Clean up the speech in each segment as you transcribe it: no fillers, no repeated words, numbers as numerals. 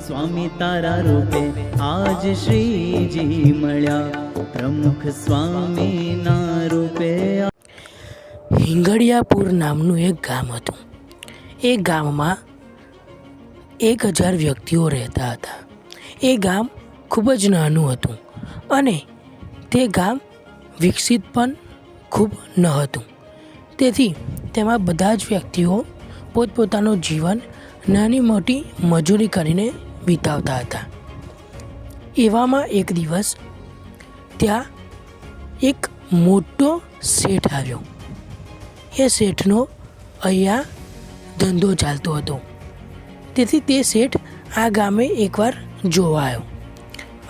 સ્વામી તારા રૂપે આજ શ્રીજી મળ્યા, પ્રમુખ સ્વામીના રૂપે। હિંગળિયાપુર નામનું એક ગામ હતું। એ ગામમાં 1000 વ્યક્તિઓ રહેતા હતા। એ ગામ ખૂબ જ નાનું હતું અને તે ગામ વિકસિત પણ ખૂબ ન હતું, તેથી તેમાં બધા જ વ્યક્તિઓ પોતપોતાનું જીવન નાની મોટી મજૂરી કરીને વિતાવતા હતા। એવામાં એક દિવસ ત્યાં એક મોટો શેઠ આવ્યો। એ શેઠનો અહીંયા ધંધો ચાલતો હતો, તેથી તે શેઠ આ ગામે એકવાર જોવા આવ્યો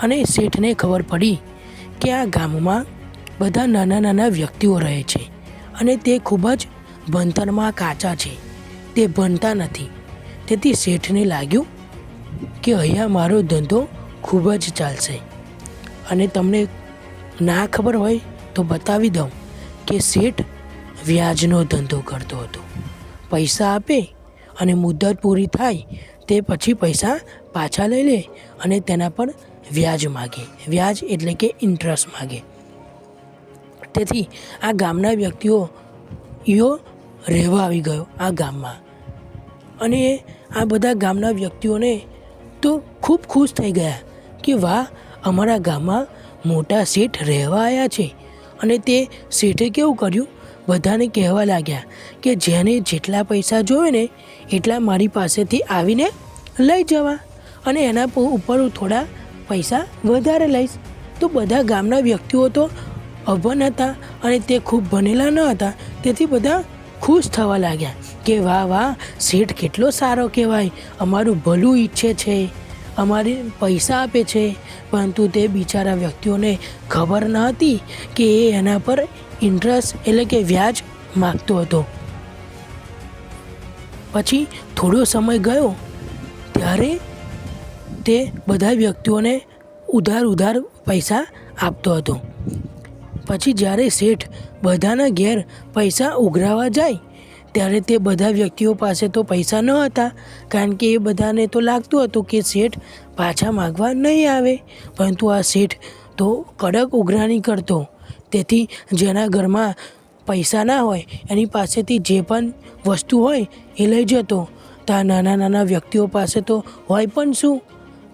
અને શેઠને ખબર પડી કે આ ગામમાં બધા નાના નાના વ્યક્તિઓ રહે છે અને તે ખૂબ જ ભણતરમાં કાચા છે, તે ભણતા નથી। તેથી શેઠને લાગ્યું કે અહીંયા મારો ધંધો ખૂબ જ ચાલશે। અને તમને ના ખબર હોય તો બતાવી દઉં કે શેઠ વ્યાજનો ધંધો કરતો હતો। પૈસા આપે અને મુદત પૂરી થાય તે પછી પૈસા પાછા લઈ લે અને તેના પર વ્યાજ માગે। વ્યાજ એટલે કે ઇન્ટરેસ્ટ માગે। તેથી આ ગામના વ્યક્તિઓ રહેવા આવી ગયો આ ગામમાં અને આ બધા ગામના વ્યક્તિઓને તો ખૂબ ખુશ થઈ ગયા કે વાહ, અમારા ગામમાં મોટા શેઠ રહેવા આવ્યા છે। અને તે શેઠે કેવું કર્યું, બધાને કહેવા લાગ્યા કે જેને જેટલા પૈસા જોવે ને એટલા મારી પાસેથી આવીને લઈ જવા અને એના ઉપર થોડા પૈસા વધારે લઈશ। તો બધા ગામના વ્યક્તિઓ તો અભણ હતા અને તે ખૂબ ભણેલા ન હતા, તેથી બધા ખુશ થવા લાગ્યા કે વાહ વાહ, શેઠ કેટલો સારો કહેવાય, અમારું ભલું ઈચ્છે છે, અમારે પૈસા આપે છે। પરંતુ તે બિચારા વ્યક્તિઓને ખબર ન હતી કે એ એના પર ઇન્ટરેસ્ટ એટલે કે વ્યાજ માગતો હતો। પછી થોડો સમય ગયો ત્યારે તે બધા વ્યક્તિઓને ઉધાર પૈસા આપતો હતો। પછી જ્યારે શેઠ બધાના ઘેર પૈસા ઉઘરાવા જાય ત્યારે તે બધા વ્યક્તિઓ પાસે તો પૈસા ન હતા, કારણ કે એ બધાને તો લાગતું હતું કે શેઠ પાછા માગવા નહીં આવે। પરંતુ આ શેઠ તો કડક ઉઘરાણી કરતો, તેથી જેના ઘરમાં પૈસા ના હોય એની પાસેથી જે પણ વસ્તુ હોય એ લઈ જતો। તો આ નાના નાના વ્યક્તિઓ પાસે તો હોય પણ શું,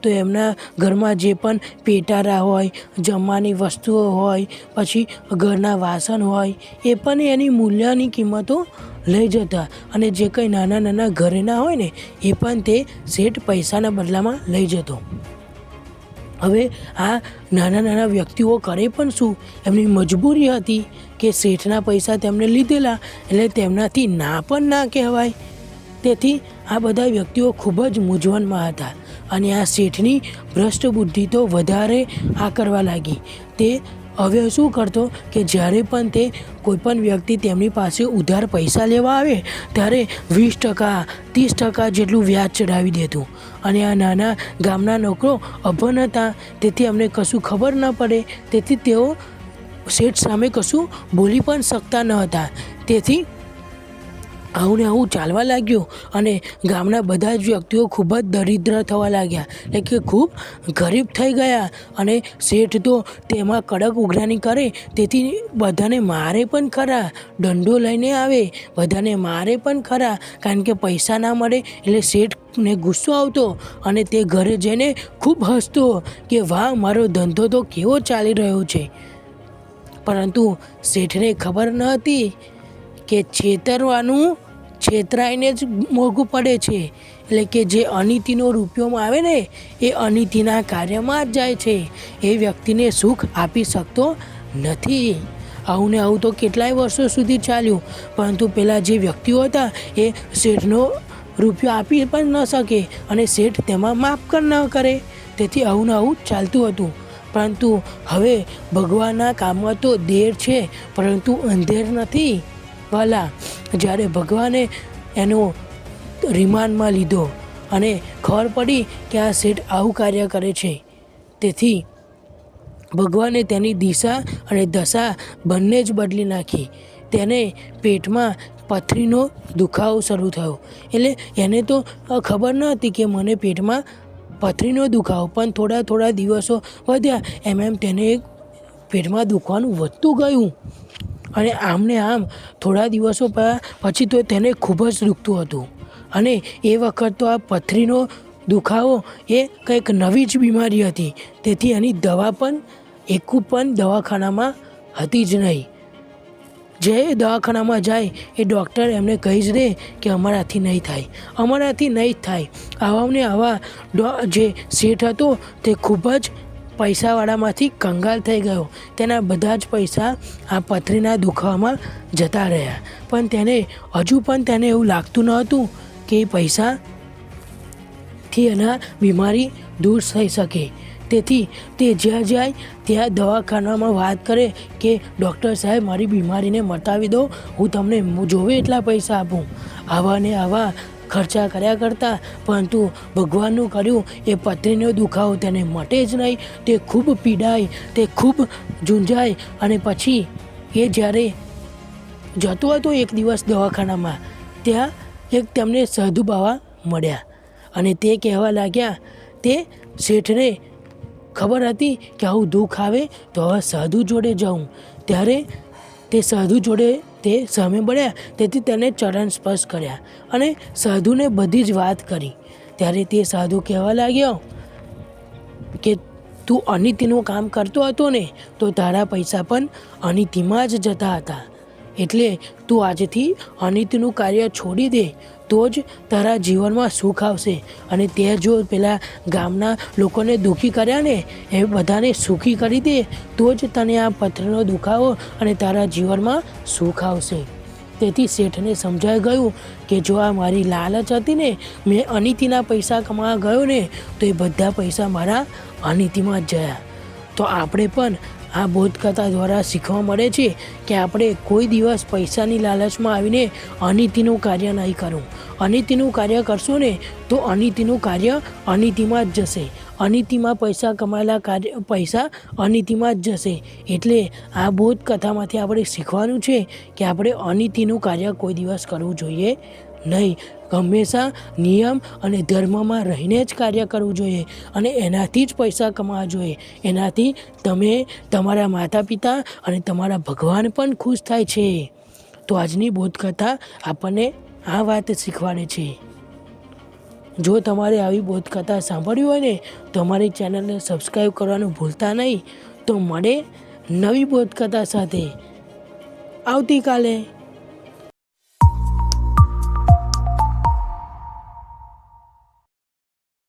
તો એમના ઘરમાં જે પણ પેટારા હોય, જમવાની વસ્તુઓ હોય, પછી ઘરના વાસણ હોય, એ પણ એની મૂલ્યની કિંમતો લઈ જતા અને જે કંઈ નાના નાના ઘરે ના હોય ને એ પણ તે શેઠ પૈસાના બદલામાં લઈ જતો। હવે આ નાના નાના વ્યક્તિઓ કરે પણ શું, એમની મજબૂરી હતી કે શેઠના પૈસા તેમને લીધેલા એટલે તેમનાથી ના પણ ના કહેવાય। તેથી આ બધા વ્યક્તિઓ ખૂબ જ મૂંઝવણમાં હતા અને આ શેઠની ભ્રષ્ટ બુદ્ધિ તો વધારે આ કરવા લાગી। તે હવે શું કરતો કે જ્યારે પણ તે કોઈપણ વ્યક્તિ તેમની પાસે ઉધાર પૈસા લેવા આવે ત્યારે 20% 30% જેટલું વ્યાજ ચડાવી દેતું અને આ નાના ગામના લોકો અભણ હતા, તેથી અમને કશું ખબર ન પડે, તેથી તેઓ શેઠ સામે કશું બોલી પણ શકતા ન હતા। તેથી આવું ને આવું ચાલવા લાગ્યું અને ગામના બધા જ વ્યક્તિઓ ખૂબ જ દરિદ્ર થવા લાગ્યા, એટલે કે ખૂબ ગરીબ થઈ ગયા। અને શેઠ તો તેમાં કડક ઉઘરાણી કરે, તેથી બધાને મારે પણ ખરા, દંડો લઈને આવે, બધાને મારે પણ ખરા, કારણ કે પૈસા ના મળે એટલે શેઠને ગુસ્સો આવતો અને તે ઘરે જઈને ખૂબ હસતો કે વાહ, મારો ધંધો તો કેવો ચાલી રહ્યો છે। પરંતુ શેઠને ખબર ન હતી કે છેતરાઈને જ મોંઘું પડે છે, એટલે કે જે અનીતિનો રૂપિયોમાં આવે ને એ અનીતિના કાર્યમાં જ જાય છે, એ વ્યક્તિને સુખ આપી શકતો નથી। આવું ને આવું તો કેટલાય વર્ષો સુધી ચાલ્યું, પરંતુ પેલા જે વ્યક્તિઓ હતા એ શેઠનો રૂપિયો આપી પણ ન શકે અને શેઠ તેમાં માફ પણ ન કરે, તેથી આવું ને આવું ચાલતું હતું। પરંતુ હવે ભગવાનના કામમાં તો દેર છે પરંતુ અંધેર નથી વાલા। જ્યારે ભગવાને એનો રિમાન્ડમાં લીધો અને ખબર પડી કે આ શેઠ આવું કાર્ય કરે છે, તેથી ભગવાને તેની દિશા અને દશા બંને જ બદલી નાખી। તેને પેટમાં પથરીનો દુખાવો શરૂ થયો, એટલે એને તો ખબર ન હતી કે મને પેટમાં પથરીનો દુખાવો પણ થોડા દિવસો વધ્યા એમ તેને પેટમાં દુખવાનું વધતું ગયું અને આમને આમ થોડા દિવસો પછી તો તેને ખૂબ જ દુખતું હતું અને એ વખત તો આ પથરીનો દુખાવો એ કંઈક નવી જ બીમારી હતી. તેથી એની દવા પણ એક પણ દવાખાનામાં હતી જ નહીં. જે દવાખાનામાં જાય એ ડૉક્ટર એમને કહી જ દે કે અમારાથી નહીં થાય, અમારાથી નહીં થાય. આવાને આવા જે શેઠ હતો તે ખૂબ જ પૈસાવાળામાંથી કંગાલ થઈ ગયો. તેના બધા જ પૈસા આ પથરીના દુખાવામાં જતા રહ્યા. પણ હજુ પણ એવું લાગતું ન હતું કે એ પૈસાથી એના બીમારી દૂર થઈ શકે. તેથી તે જ્યાં જાય ત્યાં દવાખાનામાં વાત કરે કે ડૉક્ટર સાહેબ મારી બીમારીને મટાવી દો, હું તમને જોવે એટલા પૈસા આપું. આવા ને આવા ખર્ચા કર્યા કરતા પરંતુ ભગવાનનું કર્યું એ પથરીનો દુખાવો તેને મટે જ નહીં. તે ખૂબ પીડાય, તે ખૂબ ઝૂંઝાય અને પછી એ જ્યારે જતો હતો એક દિવસ દવાખાનામાં ત્યાં તેમને સાધુ બાવા મળ્યા અને તે કહેવા લાગ્યા તે શેઠને ખબર હતી કે આવું દુઃખ આવે તો હવે સાધુ જોડે જાઉં. ત્યારે તે સાધુ જોડે તે સામે મળ્યા તેથી તેને ચરણ સ્પર્શ કર્યા અને સાધુને બધી જ વાત કરી. ત્યારે તે સાધુ કહેવા લાગ્યો કે તું અનિતિનું કામ કરતો હતો ને તો તારા પૈસા પણ અનિતિમાં જ જતા હતા. એટલે તું આજથી અનિતિનું કાર્ય છોડી દે તો જ તારા જીવનમાં સુખ આવશે. અને તે જો પેલા ગામના લોકોને દુઃખી કર્યા ને એ બધાને સુખી કરી દે તો જ તને આ પથરીનો દુખાવો અને તારા જીવનમાં સુખ આવશે. તેથી શેઠને સમજાઈ ગયું કે જો આ મારી લાલચ હતી ને, મેં અનિતિના પૈસા કમાવા ગયો ને તો એ બધા પૈસા મારા અનિતિમાં જ ગયા. તો આપણે પણ આ બોધકથા દ્વારા શીખવા મળે છે કે આપણે કોઈ દિવસ પૈસાની લાલચમાં આવીને અનિતિનું કાર્ય નહીં કરવું. અનિતિનું કાર્ય કરશો ને તો અનિતિનું કાર્ય અનિતિમાં જ જશે. અનિતિમાં પૈસા કમાયેલા પૈસા અનિતિમાં જ જશે. એટલે આ બોધકથામાંથી આપણે શીખવાનું છે કે આપણે અનિતિનું કાર્ય કોઈ દિવસ કરવું જોઈએ નહીં. હંમેશા નિયમ અને ધર્મમાં રહીને જ કાર્ય કરવું જોઈએ અને એનાથી જ પૈસા કમાવા જોઈએ. એનાથી તમે, તમારા માતા પિતા અને તમારા ભગવાન પણ ખુશ થાય છે. તો આજની બોધકથા આપણને આ વાત શીખવાડે છે. જો તમારે આવી બોધકથા સાંભળવી હોય ને તો અમારી ચેનલને સબસ્ક્રાઈબ કરવાનું ભૂલતા નહીં. તો મળે નવી બોધકથા સાથે આવતીકાલે.